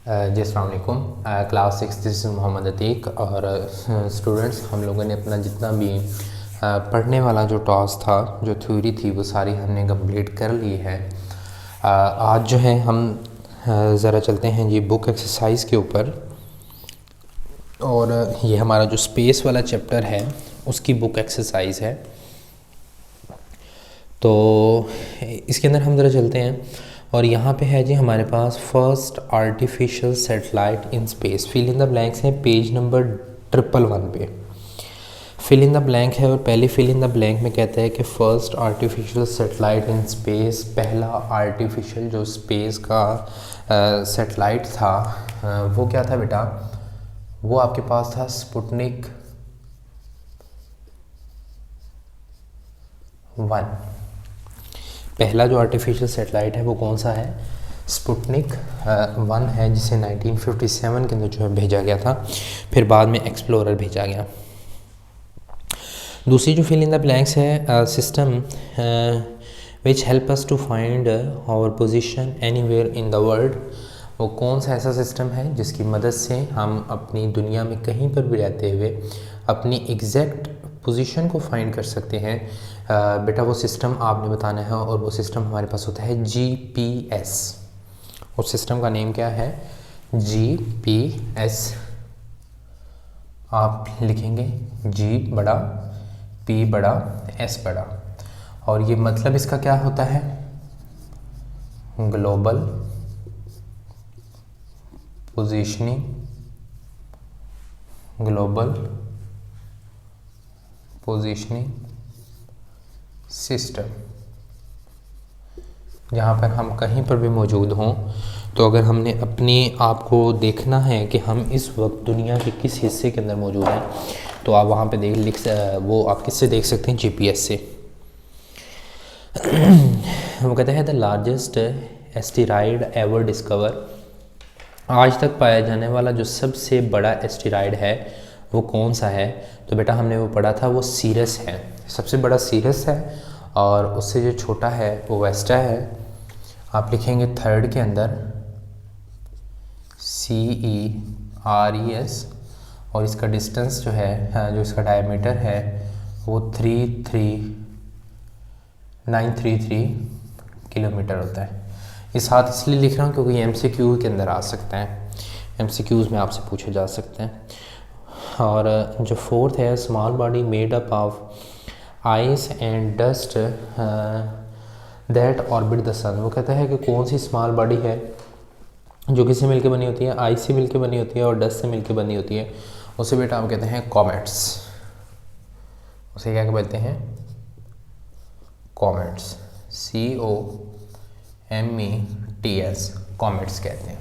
जी अस्सलाम वालेकुम। Class 6 this is Mohammad Atiq. और स्टूडेंट्स, हम लोगों ने अपना जितना भी पढ़ने वाला जो टॉस था, जो थ्योरी थी, वो सारी हमने कंप्लीट कर ली है। आज जो है हम ज़रा चलते हैं जी बुक एक्सरसाइज के ऊपर। और ये हमारा जो स्पेस वाला चैप्टर है उसकी बुक एक्सरसाइज है। तो इसके अंदर हम ज़रा चलते हैं और यहाँ पे है जी हमारे पास first artificial satellite in space. Fill in the blanks है पेज नंबर 111 पे। फिल इन द ब्लैंक है और पहले फिल इन द ब्लैंक में कहता है कि first artificial satellite in space, पहला आर्टिफिशियल जो स्पेस का सैटेलाइट था वो क्या था बेटा? वो आपके पास था स्पुतनिक 1। पहला जो आर्टिफिशियल सैटेलाइट है वो कौन सा है? स्पुतनिक 1 है, जिसे 1957 के अंदर जो है भेजा गया था। फिर बाद में एक्सप्लोरर भेजा गया। दूसरी जो फिल इन द ब्लैंक्स है system which help us to find our position anywhere in the world. वो कौन सा ऐसा सिस्टम है जिसकी मदद से हम अपनी दुनिया में कहीं पर भी रहते हुए अपनी एग्जैक्ट पोजीशन को फाइंड कर सकते हैं? बेटा वो सिस्टम आपने बताना है और वो सिस्टम हमारे पास होता है GPS। उस सिस्टम का नेम क्या है? GPS। आप लिखेंगे G बड़ा, P बड़ा, S बड़ा। और ये मतलब इसका क्या होता है? Global positioning, global positioning system. जहाँ पर हम कहीं पर भी मौजूद हों, तो अगर हमने अपने आप को देखना है कि हम इस वक्त दुनिया के किस हिस्से के अंदर मौजूद हैं, तो आप वहाँ पे वो आप किससे देख सकते हैं? GPS से। वो कहते हैं the largest asteroid ever discover. आज तक पाया जाने वाला जो सबसे बड़ा एस्टेरॉयड है वो कौन सा है? तो बेटा हमने वो पढ़ा था, वो सीरस है। सबसे बड़ा सीरस है और उससे जो छोटा है वो वेस्टा है। आप लिखेंगे थर्ड के अंदर CERES। और इसका डिस्टेंस जो है, जो इसका डायमीटर है, वो 33933 किलोमीटर होता है। ये साथ इसलिए लिख रहा हूँ क्योंकि MCQ के अंदर आ सकते हैं, MCQs में आपसे पूछे जा सकते हैं। और जो फोर्थ है small body made up of ice and dust that orbit the sun. वो कहता है कि कौन सी स्मॉल बॉडी है जो किससे मिलकर बनी होती है? आइस से मिलकर बनी होती है और डस्ट से मिलकर बनी होती है। उसे बेटा हम कहते हैं कॉमेट्स। उसे क्या कहते हैं? कॉमेट्स, COMETS, कॉमेट्स कहते हैं।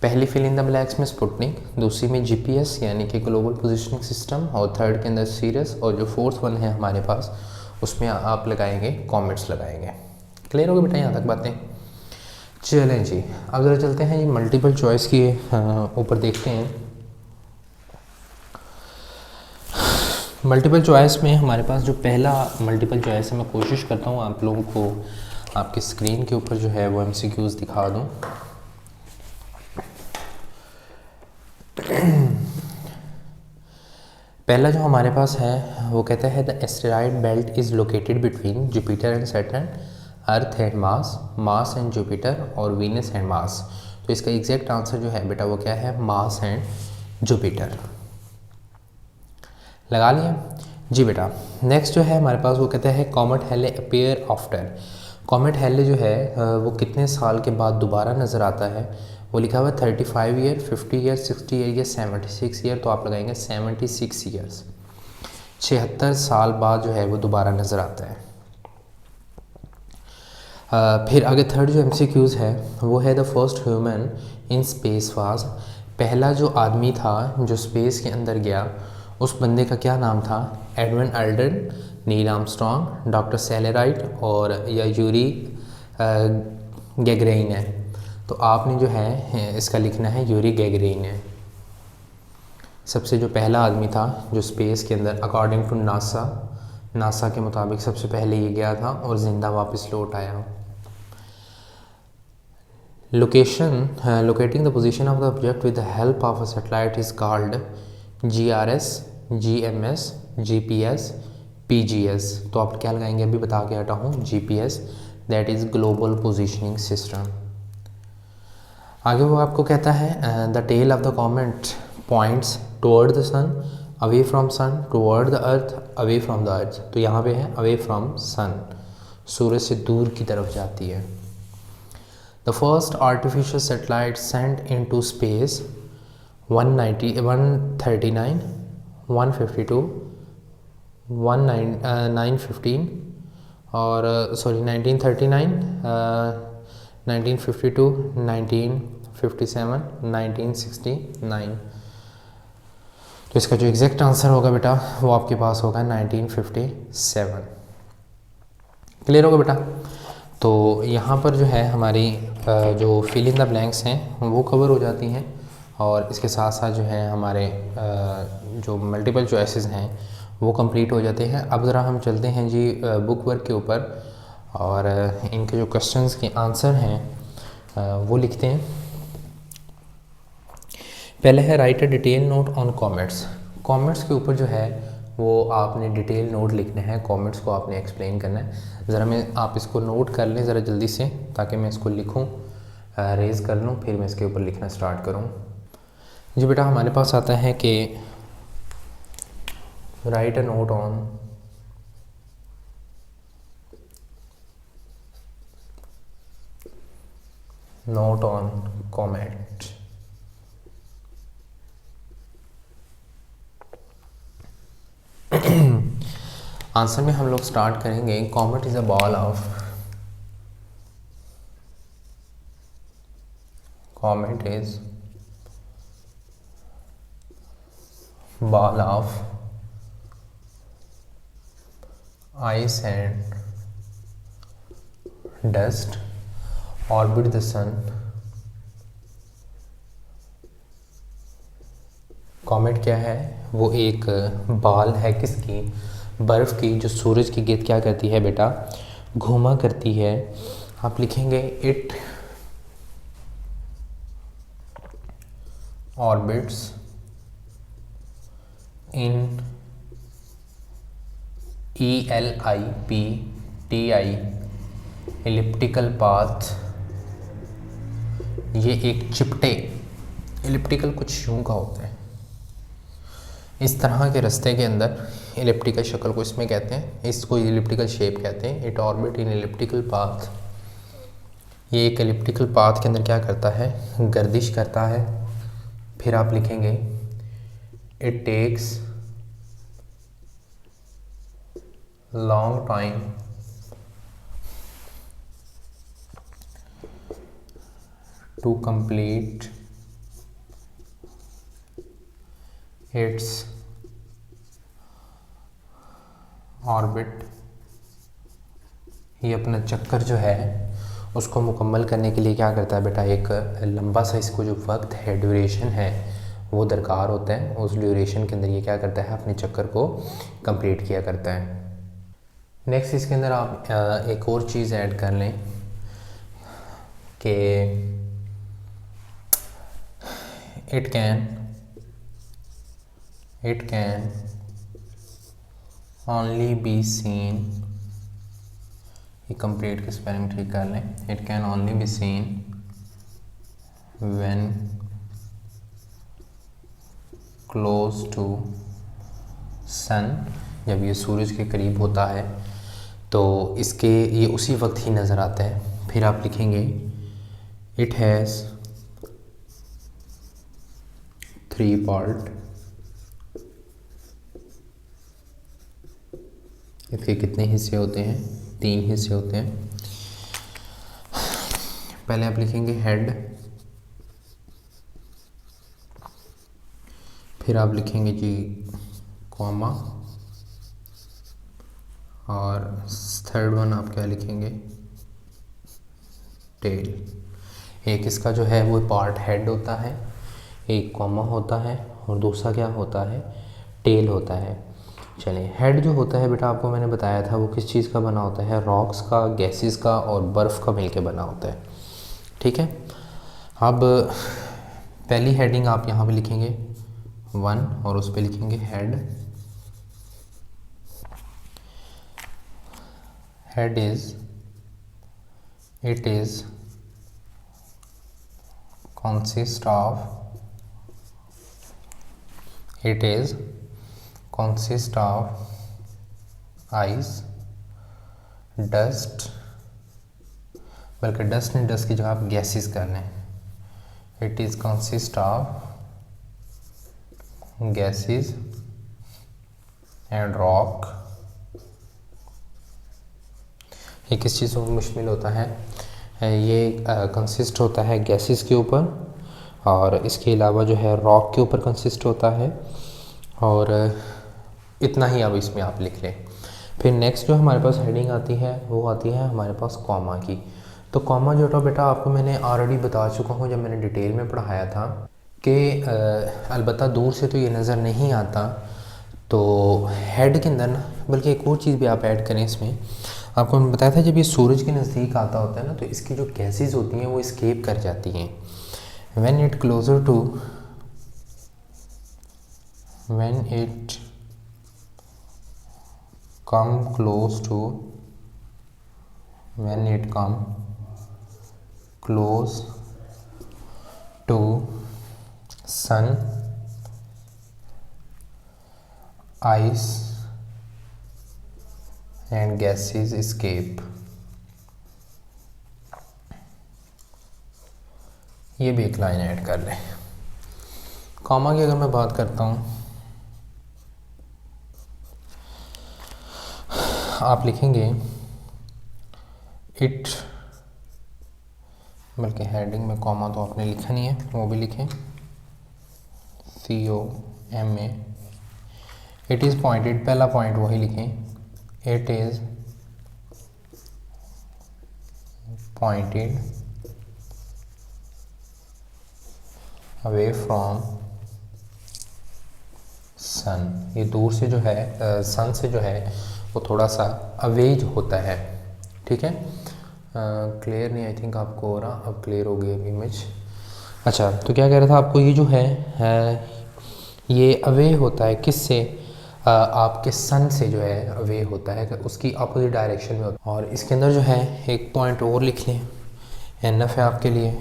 पहली फिल इन द ब्लैंक्स में स्पुतनिक, दूसरी में GPS यानी कि ग्लोबल पोजीशनिंग सिस्टम, और थर्ड के अंदर सीरस, और जो फोर्थ वन है हमारे पास उसमें आप लगाएंगे कॉमेट्स लगाएंगे। क्लियर होगा बेटा यहाँ तक बातें? चलें जी, अब जरा चलते हैं ये मल्टीपल चॉइस के ऊपर देखते हैं। मल्टीपल चॉइस में हमारे पास जो पहला मल्टीपल चॉइस है, मैं कोशिश करता हूँ आप लोगों को आपकी स्क्रीन के ऊपर जो है वो MCQs दिखा दूँ। पहला जो हमारे पास है वो कहता है the asteroid belt is located between Jupiter and Saturn, earth and Mars, Mars and Jupiter, और वीनस एंड मार्स। तो इसका एग्जैक्ट आंसर जो है बेटा वो क्या है? Mars and Jupiter. लगा लिया जी बेटा। नेक्स्ट जो है हमारे पास वो कहता है कॉमेट हेले अपीयर आफ्टर। कॉमेट हेले जो है वो कितने साल के बाद दोबारा नज़र आता है? वो लिखा हुआ है 35 ईयर, 50 ईयर, 60 ईयर या 76 ईयर। तो आप लगाएंगे 76 ईयर्स। 76 साल बाद जो है वो दोबारा नज़र आता है। फिर आगे थर्ड जो MCQs है वो है the first human in space was. पहला जो आदमी था जो स्पेस के अंदर गया, उस बंदे का क्या नाम था? Edwin Aldrin, Neil Armstrong, doctor सेलेराइट और या यूरी गैगरेन है। तो आपने जो है इसका लिखना है यूरी गैगरेन है। सबसे जो पहला आदमी था जो स्पेस के अंदर अकॉर्डिंग टू नासा के मुताबिक सबसे पहले ये गया था और ज़िंदा वापस लौट आया। Locating the position of the object with the help of a satellite is called GRS, GMS, GPS, PGS। तो आप क्या लगाएंगे, अभी बता के हटा हूँ, GPS, that is global positioning system. आगे वो आपको कहता है the tail of the comet points toward the sun, away from sun, toward the earth, away from the earth. तो यहाँ पे है अवे फ्रॉम सन, सूरज से दूर की तरफ जाती है। The first artificial satellite sent into space 139, 152, 915 और 1939, 1952, 1957, 1969। तो इसका जो एग्जैक्ट आंसर होगा बेटा वो आपके पास होगा 1957। क्लियर होगा बेटा। तो यहाँ पर जो है हमारी जो फिल इन द ब्लैंक्स हैं वो कवर हो जाती हैं, और इसके साथ साथ जो है हमारे जो मल्टीपल चॉइसेस हैं वो कंप्लीट हो जाते हैं। अब ज़रा हम चलते हैं जी बुक वर्क के ऊपर, और इनके जो क्वेश्चंस के आंसर हैं वो लिखते हैं। पहले है right a detail note on comets. Comets के ऊपर जो है वो आपने डिटेल नोट लिखने हैं, कॉमेट्स को आपने एक्सप्लेन करना है। ज़रा मैं आप इसको नोट कर लें ज़रा जल्दी से, ताकि मैं इसको लिखूं, रेज़ कर लूं, फिर मैं इसके ऊपर लिखना स्टार्ट करूं। जी बेटा हमारे पास आता है कि right a note on comet. Answer में हम लोग स्टार्ट करेंगे, comet is a ball of ice and dust orbit the sun। Comet क्या है, वो एक बाल है किसकी, बर्फ़ की, जो सूरज की गिर्द क्या करती है बेटा, घूमा करती है। आप लिखेंगे it orbits in ELIPTI elliptical path. ये एक चिपटे, एलिप्टिकल कुछ यूं का होता है, इस तरह के रास्ते के अंदर एलिप्टिकल शक्ल को इसमें कहते हैं, इसको एलिप्टिकल शेप कहते हैं। It orbit in elliptical path, ये एक एलिप्टिकल पाथ के अंदर क्या करता है, गर्दिश करता है। फिर आप लिखेंगे it takes long time to complete its orbit. ये अपना चक्कर जो है उसको मुकम्मल करने के लिए क्या करता है बेटा, एक लंबा सा इसको जो वक्त है, ड्यूरेशन है, वो दरकार होता है। उस ड्यूरेशन के अंदर ये क्या करता है, अपने चक्कर को कंप्लीट किया करता है। नेक्स्ट इसके अंदर आप एक और चीज़ ऐड कर लें कि it can only be seen, ये कंप्लीट की स्पेलिंग ठीक कर लें, it can only be seen when close to sun. जब ये सूरज के करीब होता है तो इसके ये उसी वक्त ही नज़र आता है। फिर आप लिखेंगे इट हैज़ 3 पार्ट, इसके कितने हिस्से होते हैं, 3 हिस्से होते हैं। पहले आप लिखेंगे हेड, फिर आप लिखेंगे जी कॉमा, और थर्ड वन आप क्या लिखेंगे, टेल। एक इसका जो है वो पार्ट हेड होता है, एक कॉमा होता है, और दूसरा क्या होता है, टेल होता है। चलिए, हेड जो होता है बेटा आपको मैंने बताया था वो किस चीज़ का बना होता है, रॉक्स का, गैसेस का और बर्फ़ का मिलके बना होता है। ठीक है, अब पहली हेडिंग आप यहाँ पे लिखेंगे 1 और उस पे लिखेंगे head. Head is it is consist of ice, dust, बल्कि डस्ट नहीं, डस्ट की जगह आप गैसेस कर लें। It is consist of gases and rock. ये किस चीज़ों को मुश्तमिल होता है? ये कंसिस्ट होता है गैसेस के ऊपर, और इसके अलावा जो है रॉक के ऊपर कंसिस्ट होता है। और इतना ही अब इसमें आप लिख लें। फिर नेक्स्ट जो हमारे पास हेडिंग आती है वो आती है हमारे पास कॉमा की। तो कॉमा जो था बेटा आपको मैंने ऑलरेडी बता चुका हूँ जब मैंने डिटेल में पढ़ाया था कि अलबत्ता दूर से तो ये नज़र नहीं आता, तो हेड के अंदर ना, बल्कि एक और चीज़ भी आप ऐड करें इसमें। आपको मैंने बताया था जब ये सूरज के नज़दीक आता होता है ना, तो इसकी जो गैसेस होती हैं वो एस्केप कर जाती हैं। when it come close to sun, ice and gases escape। ये भी एक लाइन ऐड कर लें। कॉमा की अगर मैं बात करता हूँ, आप लिखेंगे इट, बल्कि हेडिंग में कॉमा तो आपने लिखा नहीं है, वो भी लिखें COMA। इट इज़ पॉइंटेड, पहला पॉइंट वही लिखें, it is pointed away from sun. ये दूर से जो है सन से जो है वो थोड़ा सा अवेज होता है। ठीक है, क्लियर नहीं आई थिंक आपको हो रहा, अब क्लियर हो गई इमेज। अच्छा, तो क्या कह रहा था आपको, ये जो है ये अवे होता है किससे? आपके सन से जो है अवे होता है, उसकी अपोजिट डायरेक्शन में होता है। और इसके अंदर जो है एक पॉइंट और लिख लें, एनफ है आपके लिए,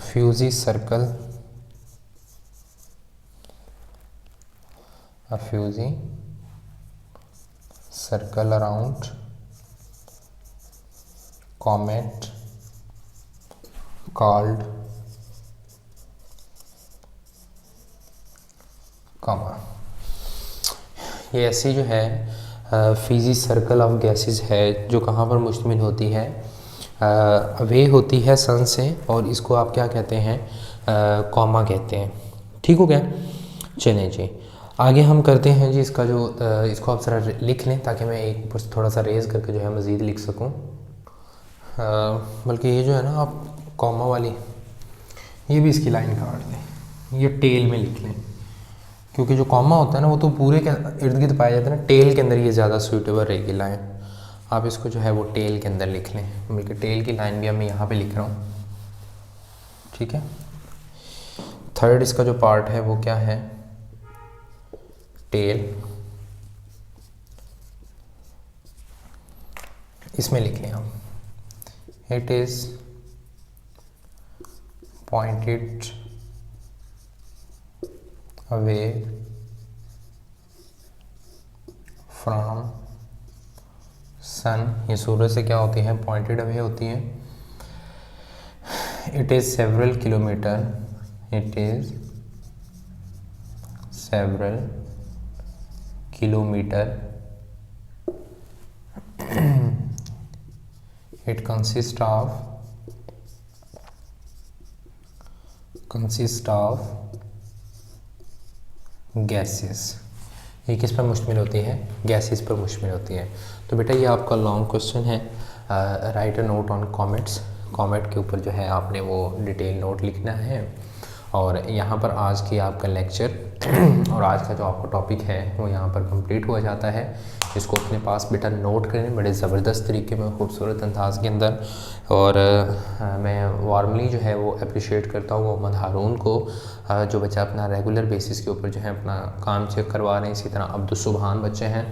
fuzzy circle, a fusy circle around comet called coma. ये ऐसी जो है फिजी सर्कल ऑफ गैसेस है जो कहाँ पर मुश्तमिल होती है, अवे होती है सन से, और इसको आप क्या कहते हैं? कॉमा कहते हैं। ठीक हो गया? चलें जी, आगे हम करते हैं जी। इसका जो इसको आप ज़रा लिख लें ताकि मैं एक थोड़ा सा रेज़ करके जो है मज़ीद लिख सकूं। बल्कि ये जो है ना, आप कॉमा वाली ये भी इसकी लाइन काट दें, ये टेल में लिख लें, क्योंकि जो कॉमा होता है ना वो तो पूरे के इर्द गिर्द पाया जाता है ना, टेल के अंदर ये ज़्यादा सूटेबल रहेगी लाइन। आप इसको जो है वो टेल के अंदर लिख लें, बल्कि टेल की लाइन भी मैं यहाँ पे लिख रहा हूँ। ठीक है, थर्ड इसका जो पार्ट है वो क्या है? टेल। इसमें लिखें हम, it is pointed away from sun. ये सूरज से क्या होती है? पॉइंटेड अवे होती है। It is several kilometre, it is several kilometre. it consists of gases। ये किस पर मुश्तमिल होती है? गैसेस पर मुश्तमिल होती है। तो बेटा ये आपका लॉन्ग क्वेश्चन है, right a note on comets. Comet के ऊपर जो है आपने वो डिटेल नोट लिखना है। और यहाँ पर आज की आपका लेक्चर और आज का जो आपका टॉपिक है वो यहाँ पर कंप्लीट हो जाता है। इसको अपने पास बेटा नोट करें बड़े ज़बरदस्त तरीके में, खूबसूरत अंदाज के अंदर। और मैं वार्मली जो है वो अप्रिशिएट करता हूँ मोहम्मद हारून को, जो बच्चा अपना रेगुलर बेसिस के ऊपर जो है अपना काम चेक करवा रहे हैं। इसी तरह अब्दुल सुबहान बच्चे हैं,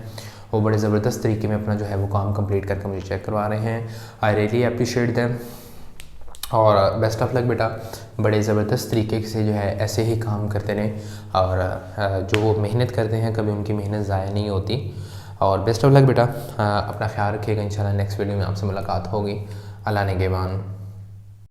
वो बड़े ज़बरदस्त तरीके में अपना जो है वो काम कंप्लीट करके मुझे चेक करवा रहे हैं। आई रियली अप्रिशिएट देम और बेस्ट ऑफ लक बेटा। बड़े ज़बरदस्त तरीके से जो है ऐसे ही काम करते रहें, और जो मेहनत करते हैं कभी उनकी मेहनत ज़ाया नहीं होती। और बेस्ट ऑफ लक बेटा, अपना ख्याल रखिएगा। इंशाल्लाह नेक्स्ट वीडियो में आपसे मुलाकात होगी। अल्लाह निगहबान।